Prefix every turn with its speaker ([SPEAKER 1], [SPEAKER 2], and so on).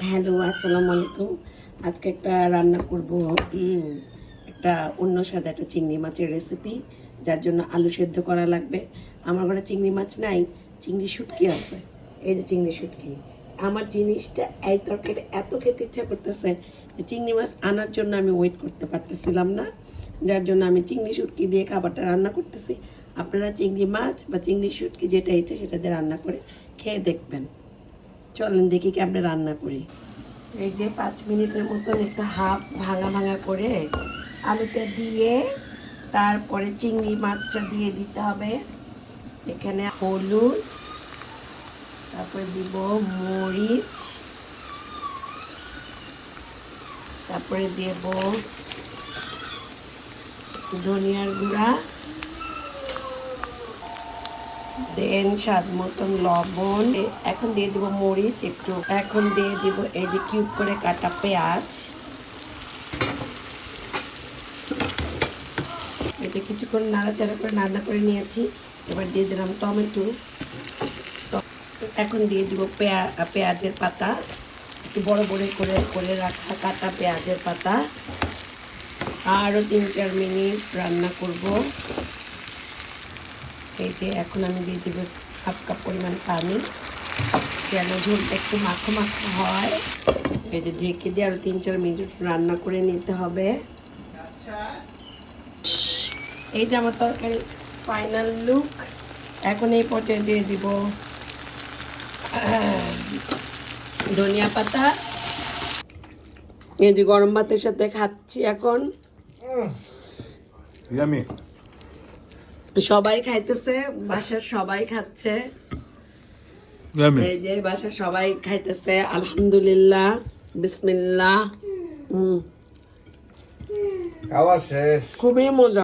[SPEAKER 1] Hello, আসসালামু আলাইকুম। আজকে একটা রান্না করব, একটা অন্য স্বাদ একটা চিংড়ি মাছের রেসিপি, যার জন্য আলু সেদ্ধ করা লাগবে। আমার ঘরে চিংড়ি মাছ নাই, চিংড়ি শুটকি আছে। এই যে চিংড়ি শুটকি। আমার জিনিসটা এই তরকারি এত খেতে ইচ্ছা করতেছে যে চিংড়ি মাছ আনার জন্য আমি ওয়েট করতে পারতেছিলাম না, যার জন্য আমি চিংড়ি শুটকি দিয়ে খাবারটা রান্না করতেছি। আপনারা চিংড়ি মাছ বা চিংড়ি শুটকি যেটা ইচ্ছে সেটা দিয়ে রান্না করে খেয়ে দেখবেন। চলেন দেখি কেমনে রান্না করি। এই যে 5 মিনিটের মতন একটু হাফ ভাঙা ভাঙা করে আলুটা দিয়ে তারপরে চিংড়ি মাছটা দিয়ে দিতে হবে। এখানে হলুদ, তারপরে দিব মরিচ, তারপরে দেব ধনিয়ার গুঁড়া, দেন স্বাদ মতন লবণ। এখন দিয়ে দিব মরিচ একটু, এখন দিয়ে দিব এই যে কিউব করে কাটা পেঁয়াজ। এটা কিছুক্ষণ নাড়াচাড়া করে রান্না করে নিয়েছি। এবার দিয়ে দিলাম টমেটো। এখন দিয়ে দিব পেঁয়াজের পাতা, একটু বড় বড় করে করে রাখা কাটা পেঁয়াজের পাতা। আরও 3-4 মিনিট রান্না করব। এই যে এখন আমি দিয়ে দিব হাফ কাপ পরিমাণ পানি, যেন ঝোলটা একটু মাখো মাখো হয়। এই যে ঢেকে দিয়ে আরও 3-4 মিনিট রান্না করে নিতে হবে। এই যে আমার তরকারি ফাইনাল লুক। এখন এই পর্যায়ে দিয়ে দিব ধনিয়া পাতা। এই যে গরম ভাতের সাথে খাচ্ছি এখন। সবাই খাইতেছে, বাসার সবাই খাচ্ছে। এই যে বাসার সবাই খাইতেছে, আলহামদুলিল্লাহ, বিসমিল্লাহ।
[SPEAKER 2] খাওয়া শেষ।
[SPEAKER 1] খুবই মজা।